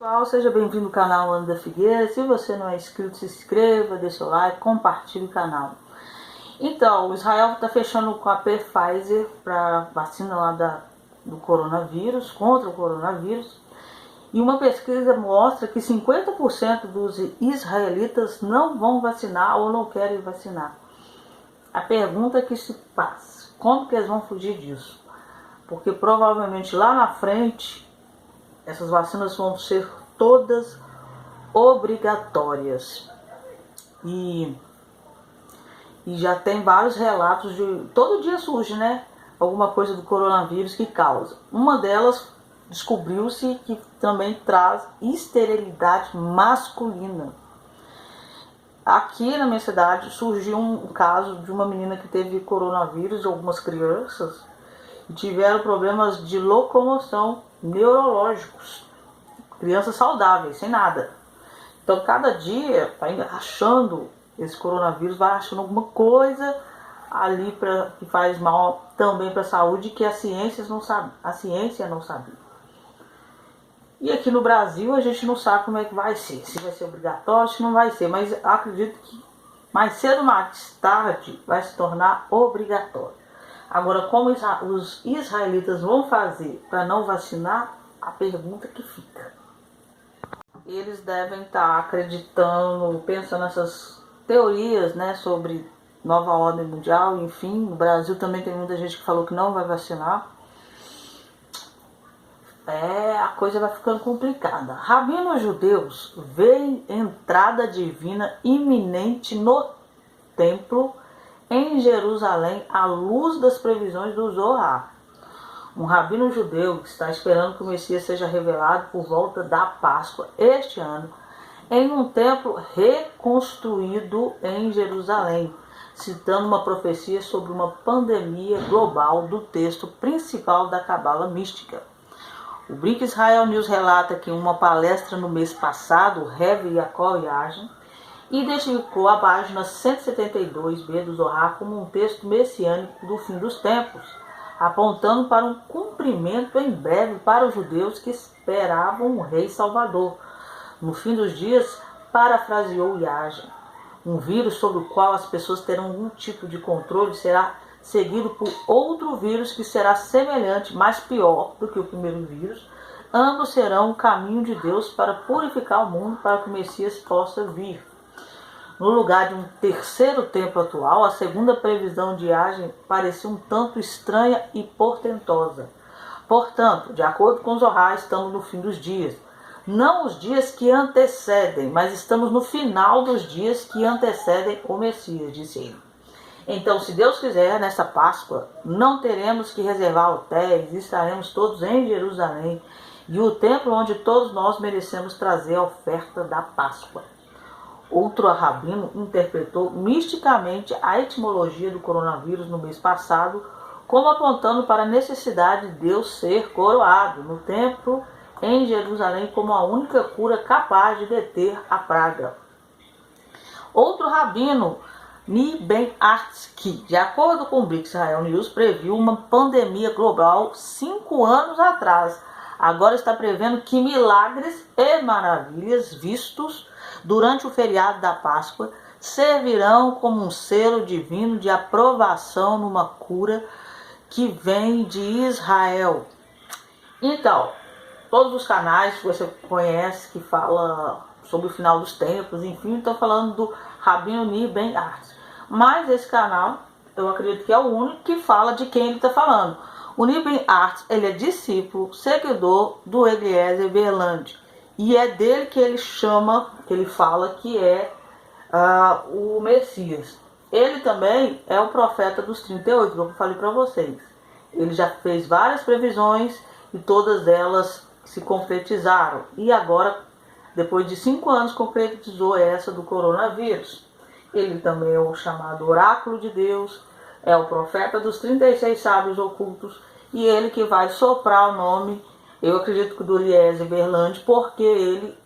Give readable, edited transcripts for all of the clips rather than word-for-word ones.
Pessoal, seja bem-vindo ao canal Ana da Figueira. Se você não é inscrito, se inscreva, deixa o like, compartilhe o canal. Então, o Israel está fechando com a Pfizer para vacina lá do coronavírus, contra o coronavírus. E uma pesquisa mostra que 50% dos israelitas não vão vacinar ou não querem vacinar. A pergunta que se faz, como que eles vão fugir disso? Porque provavelmente lá na frente essas vacinas vão ser todas obrigatórias. E já tem vários relatos de... Todo dia surge, né? Alguma coisa do coronavírus que causa. Uma delas descobriu-se que também traz esterilidade masculina. Aqui na minha cidade surgiu um caso de uma menina que teve coronavírus de algumas crianças e tiveram problemas de locomoção neurológicos. Crianças saudáveis, sem nada. Então cada dia vai achando esse coronavírus, vai achando alguma coisa ali que faz mal também para a saúde que a ciência não sabe. E aqui no Brasil a gente não sabe como é que vai ser. Se vai ser obrigatório, se não vai ser. Mas acredito que mais cedo ou mais tarde vai se tornar obrigatório. Agora, como os israelitas vão fazer para não vacinar? A pergunta que fica. Eles devem estar acreditando, pensando nessas teorias, né, sobre nova ordem mundial, enfim. No Brasil também tem muita gente que falou que não vai vacinar. A coisa vai ficando complicada. Rabinos judeus veem entrada divina iminente no templo em Jerusalém à luz das previsões do Zohar. Um rabino judeu que está esperando que o Messias seja revelado por volta da Páscoa este ano em um templo reconstruído em Jerusalém, citando uma profecia sobre uma pandemia global do texto principal da Cabala Mística. O Brit Israel News relata que em uma palestra no mês passado, o Rev Yaakov Yagen identificou a página 172b do Zohar como um texto messiânico do fim dos tempos, apontando para um cumprimento em breve para os judeus que esperavam um rei salvador. No fim dos dias, parafraseou Yagen, um vírus sobre o qual as pessoas terão algum tipo de controle será seguido por outro vírus que será semelhante, mas pior do que o primeiro vírus. Ambos serão o caminho de Deus para purificar o mundo para que o Messias possa vir. No lugar de um terceiro templo atual, a segunda previsão de Yagen parecia um tanto estranha e portentosa. Portanto, de acordo com Zohar, estamos no fim dos dias. Não os dias que antecedem, mas estamos no final dos dias que antecedem o Messias, disse ele. Então, se Deus quiser, nessa Páscoa, não teremos que reservar hotéis, estaremos todos em Jerusalém, e o templo onde todos nós merecemos trazer a oferta da Páscoa. Outro rabino interpretou misticamente a etimologia do coronavírus no mês passado, como apontando para a necessidade de Deus ser coroado no templo em Jerusalém como a única cura capaz de deter a praga. Outro rabino, Ni Ben Artsky, de acordo com o Brit Israel News, previu uma pandemia global 5 anos atrás. Agora está prevendo que milagres e maravilhas vistos durante o feriado da Páscoa servirão como um selo divino de aprovação numa cura que vem de Israel. Então, todos os canais que você conhece que falam sobre o final dos tempos, enfim, estão falando do Rabino Ni Ben Artsky. Mas esse canal, eu acredito que é o único que fala de quem ele está falando. O Ni Ben Artsky, ele é discípulo, seguidor do Eliezer Berland. E é dele que ele fala que é o Messias. Ele também é o profeta dos 38, como eu falei para vocês. Ele já fez várias previsões e todas elas se concretizaram. E agora, depois de 5 anos, concretizou essa do coronavírus. Ele também é o chamado oráculo de Deus, é o profeta dos 36 sábios ocultos, e ele que vai soprar o nome, eu acredito que do Eliezer Berland, porque ele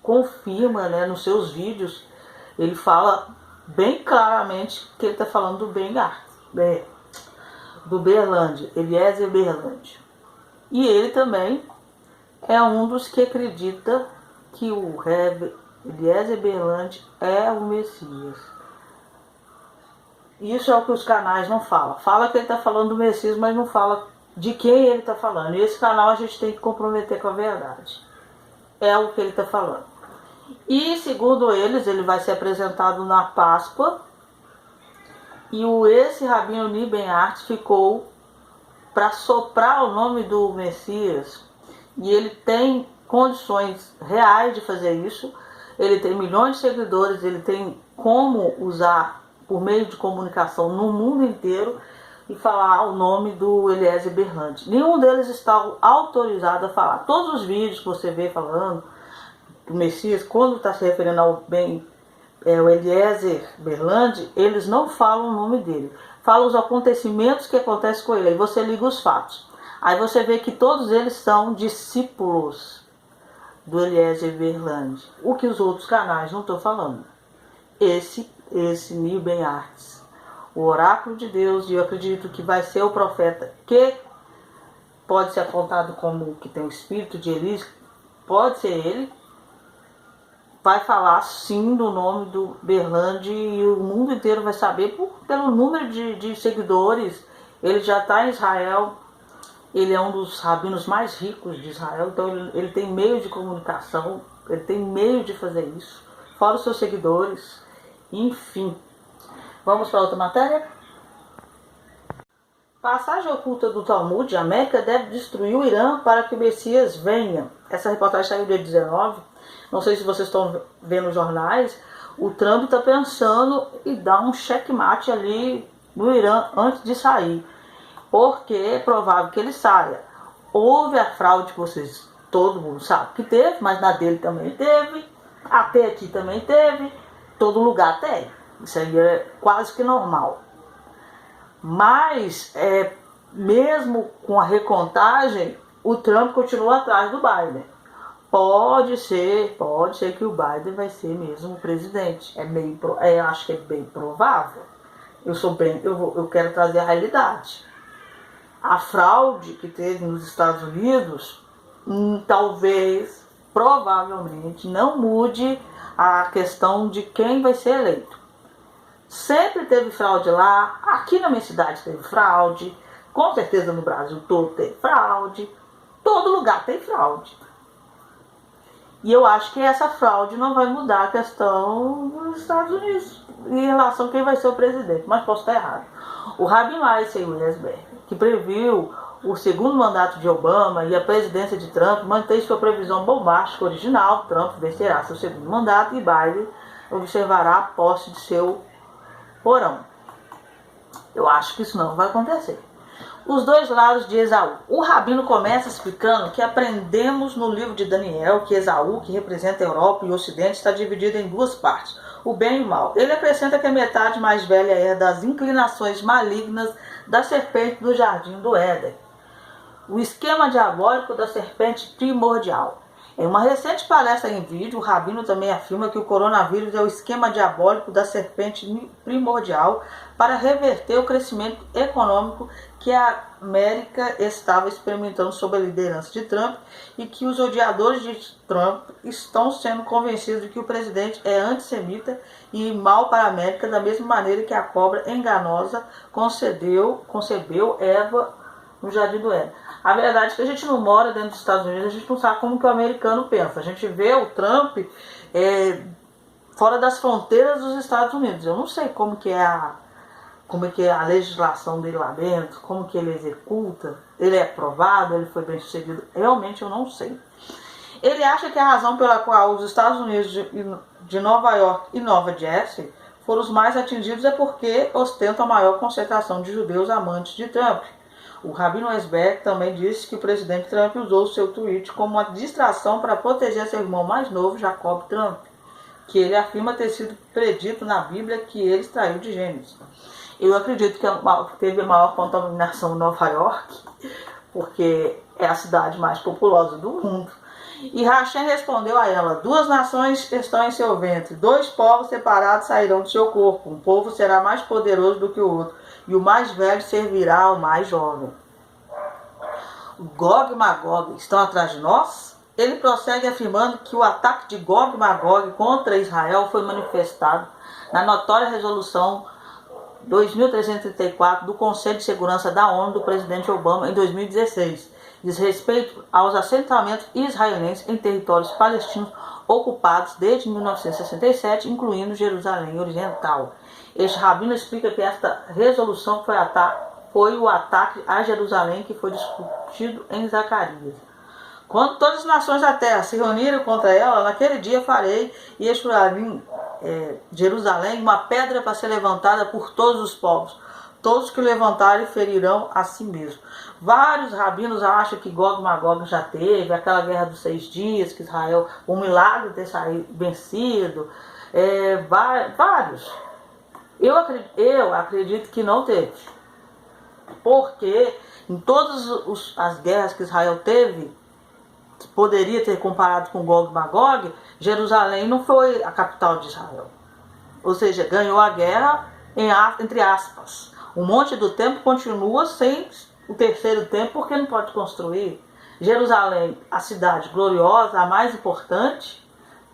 confirma, né, nos seus vídeos, ele fala bem claramente que ele está falando do do Berland, Eliezer Berland. E ele também é um dos que acredita que o Rev. Eliezer Berlandi é o Messias. Isso é o que os canais não falam. Fala que ele está falando do Messias, mas não fala de quem ele está falando. E esse canal a gente tem que comprometer com a verdade. É o que ele está falando. E segundo eles, ele vai ser apresentado na Páscoa. E esse Rabino Lee Ben Artz ficou para soprar o nome do Messias. E ele tem condições reais de fazer isso. Ele tem milhões de seguidores, ele tem como usar por meio de comunicação no mundo inteiro e falar o nome do Eliezer Berlandi. Nenhum deles está autorizado a falar. Todos os vídeos que você vê falando do Messias, quando está se referindo ao o Eliezer Berlandi, eles não falam o nome dele. Falam os acontecimentos que acontecem com ele. Aí você liga os fatos. Aí você vê que todos eles são discípulos do Eliezer Berlandi. O que os outros canais não estão falando. Esse Lee Ben Artz, o oráculo de Deus, e eu acredito que vai ser o profeta que pode ser apontado como que tem o espírito de Elias, pode ser ele, vai falar sim do nome do Berlandi e o mundo inteiro vai saber pelo número de seguidores. Ele já está em Israel, ele é um dos rabinos mais ricos de Israel, então ele tem meio de comunicação, ele tem meio de fazer isso, fora os seus seguidores, enfim. Vamos para outra matéria? Passagem oculta do Talmud: a América deve destruir o Irã para que o Messias venha. Essa reportagem saiu dia 19. Não sei se vocês estão vendo os jornais. O Trump está pensando em dar um checkmate ali no Irã antes de sair, porque é provável que ele saia. Houve a fraude que vocês, todo mundo sabe que teve, mas na dele também teve, até aqui também teve, todo lugar tem. Isso aí é quase que normal. Mas, mesmo com a recontagem, o Trump continua atrás do Biden. Pode ser que o Biden vai ser mesmo o presidente. Acho que é bem provável. Eu quero trazer a realidade. A fraude que teve nos Estados Unidos, talvez, provavelmente, não mude a questão de quem vai ser eleito. Sempre teve fraude lá, aqui na minha cidade teve fraude, com certeza no Brasil todo tem fraude, todo lugar tem fraude. E eu acho que essa fraude não vai mudar a questão dos Estados Unidos em relação a quem vai ser o presidente, mas posso estar errado. O Rabbi Maier Weisberg, que previu o segundo mandato de Obama e a presidência de Trump, mantém sua previsão bombástica original: Trump vencerá seu segundo mandato e Biden observará a posse de seu porão. Eu acho que isso não vai acontecer. Os dois lados de Esaú. O rabino começa explicando que aprendemos no livro de Daniel que Esaú, que representa a Europa e o Ocidente, está dividido em duas partes, o bem e o mal. Ele acrescenta que a metade mais velha é das inclinações malignas da serpente do jardim do Éden. O esquema diabólico da serpente primordial. Em uma recente palestra em vídeo, o rabino também afirma que o coronavírus é o esquema diabólico da serpente primordial para reverter o crescimento econômico que a América estava experimentando sob a liderança de Trump e que os odiadores de Trump estão sendo convencidos de que o presidente é antissemita e mal para a América, da mesma maneira que a cobra enganosa concebeu Eva no jardim do Éden. A verdade é que a gente não mora dentro dos Estados Unidos, a gente não sabe como que o americano pensa. A gente vê o Trump fora das fronteiras dos Estados Unidos. Eu não sei como que é a legislação dele lá dentro, como que ele executa, ele é aprovado, ele foi bem sucedido. Realmente eu não sei. Ele acha que a razão pela qual os Estados Unidos de Nova York e Nova Jersey foram os mais atingidos é porque ostentam a maior concentração de judeus amantes de Trump. O Rabino Weisberg também disse que o presidente Trump usou o seu tweet como uma distração para proteger seu irmão mais novo, Jacob Trump, que ele afirma ter sido predito na Bíblia que ele extraiu de Gênesis. Eu acredito que teve a maior contaminação em Nova York, porque é a cidade mais populosa do mundo. E Hashem respondeu a ela: 2 nações estão em seu ventre, 2 povos separados sairão do seu corpo, um povo será mais poderoso do que o outro, e o mais velho servirá ao mais jovem. O Gog e Magog estão atrás de nós? ele prossegue afirmando que o ataque de Gog e Magog contra Israel foi manifestado na notória resolução 2334 do Conselho de Segurança da ONU do presidente Obama em 2016. Diz respeito aos assentamentos israelenses em territórios palestinos ocupados desde 1967, incluindo Jerusalém Oriental. Este rabino explica que esta resolução foi o ataque a Jerusalém que foi discutido em Zacarias. Quando todas as nações da terra se reuniram contra ela, naquele dia farei e Jerusalém uma pedra para ser levantada por todos os povos. Todos que levantarem ferirão a si mesmo. Vários rabinos acham que Gog e Magog já teve, aquela guerra dos 6 dias, que Israel, o milagre de ter saído vencido, vários. Eu acredito que não teve. Porque em todas as guerras que Israel teve, poderia ter comparado com Gog e Magog, Jerusalém não foi a capital de Israel. Ou seja, ganhou a guerra entre aspas. O Monte do Templo continua sem o terceiro templo porque não pode construir. Jerusalém, a cidade gloriosa, a mais importante,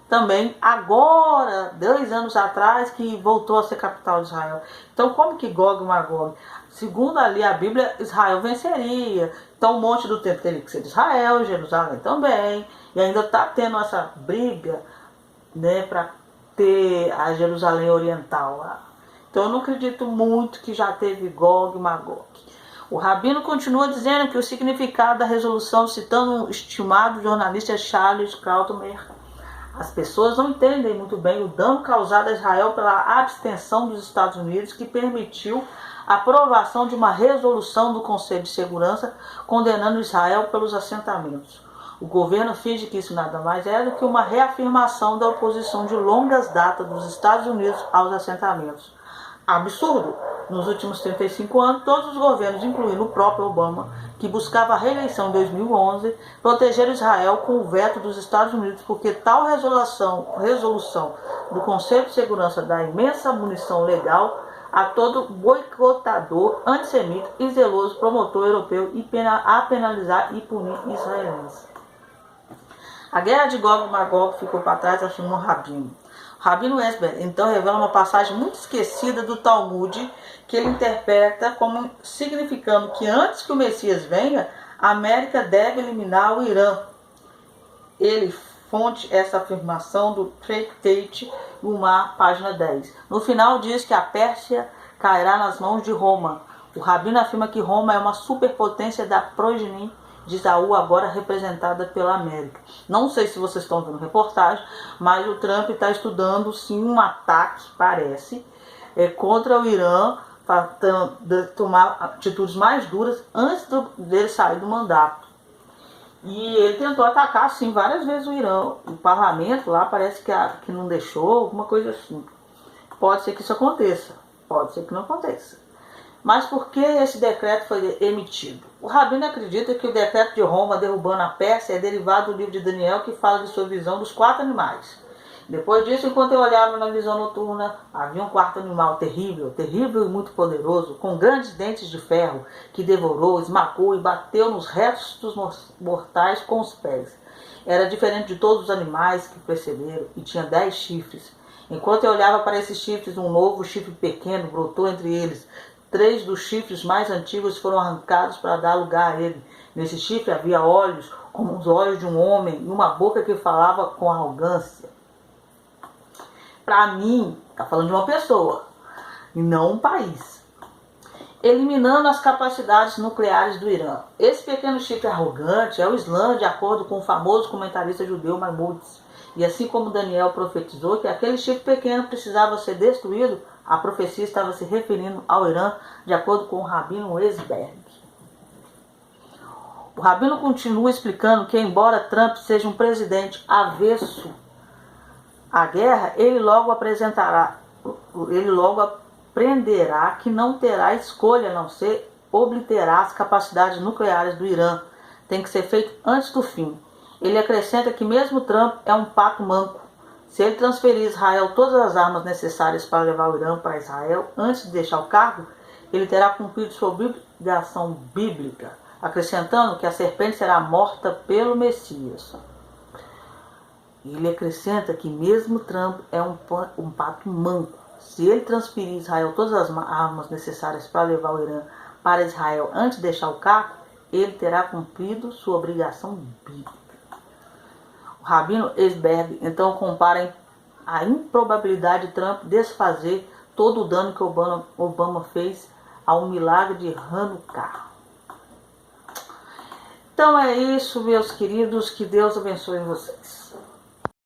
também agora, 2 anos atrás, que voltou a ser capital de Israel. Então, como que Gog e Magog? Segundo ali a Bíblia, Israel venceria. Então, o Monte do Templo teria que ser de Israel, Jerusalém também. E ainda está tendo essa briga, né, para ter a Jerusalém Oriental lá. Então, eu não acredito muito que já teve Gog e Magog. O rabino continua dizendo que o significado da resolução, citando o estimado jornalista Charles Krautmer, as pessoas não entendem muito bem o dano causado a Israel pela abstenção dos Estados Unidos, que permitiu a aprovação de uma resolução do Conselho de Segurança condenando Israel pelos assentamentos. O governo finge que isso nada mais é do que uma reafirmação da oposição de longas datas dos Estados Unidos aos assentamentos. Absurdo! Nos últimos 35 anos, todos os governos, incluindo o próprio Obama, que buscava a reeleição em 2011, protegeram Israel com o veto dos Estados Unidos, porque tal resolução do Conselho de Segurança dá imensa munição legal a todo boicotador, antissemita e zeloso promotor europeu a penalizar e punir israelenses. A guerra de Gog e Magog ficou para trás, afirmou Rabino. Rabino Esber então revela uma passagem muito esquecida do Talmud, que ele interpreta como significando que antes que o Messias venha, a América deve eliminar o Irã. Ele fonte essa afirmação do Tractate Umar, página 10. No final diz que a Pérsia cairá nas mãos de Roma. O rabino afirma que Roma é uma superpotência da progenie de Esaú, agora representada pela América. Não sei se vocês estão vendo reportagem, mas o Trump está estudando sim um ataque, parece, contra o Irã, para tomar atitudes mais duras antes dele sair do mandato. E ele tentou atacar sim várias vezes o Irã. O parlamento lá parece que não deixou, alguma coisa assim. Pode ser que isso aconteça, pode ser que não aconteça. Mas por que esse decreto foi emitido? O rabino acredita que o decreto de Roma derrubando a Pérsia é derivado do livro de Daniel, que fala de sua visão dos 4 animais. Depois disso, enquanto eu olhava na visão noturna, havia um 4º animal terrível, terrível e muito poderoso, com grandes dentes de ferro, que devorou, esmagou e bateu nos restos mortais com os pés. Era diferente de todos os animais que precederam e tinha 10 chifres. Enquanto eu olhava para esses chifres, um novo chifre pequeno brotou entre eles. 3 dos chifres mais antigos foram arrancados para dar lugar a ele. Nesse chifre havia olhos, como os olhos de um homem, e uma boca que falava com arrogância. Para mim, está falando de uma pessoa, e não um país. Eliminando as capacidades nucleares do Irã. Esse pequeno chifre arrogante é o Islã, de acordo com o famoso comentarista judeu Maimonides. E assim como Daniel profetizou que aquele chifre pequeno precisava ser destruído, a profecia estava se referindo ao Irã, de acordo com o rabino Esberg. O rabino continua explicando que, embora Trump seja um presidente avesso à guerra, ele logo aprenderá que não terá escolha a não ser obliterar as capacidades nucleares do Irã. Tem que ser feito antes do fim. Ele acrescenta que mesmo Trump é um pato manco. Se ele transferir a Israel todas as armas necessárias para levar o Irã para Israel antes de deixar o cargo, ele terá cumprido sua obrigação bíblica, acrescentando que a serpente será morta pelo Messias. Ele acrescenta que mesmo Trump é um pato manco. Se ele transferir Israel todas as armas necessárias para levar o Irã para Israel antes de deixar o cargo, ele terá cumprido sua obrigação bíblica. O Rabino Esberg então compara a improbabilidade de Trump desfazer todo o dano que Obama fez ao milagre de Hanukkah. Então é isso, meus queridos, que Deus abençoe vocês.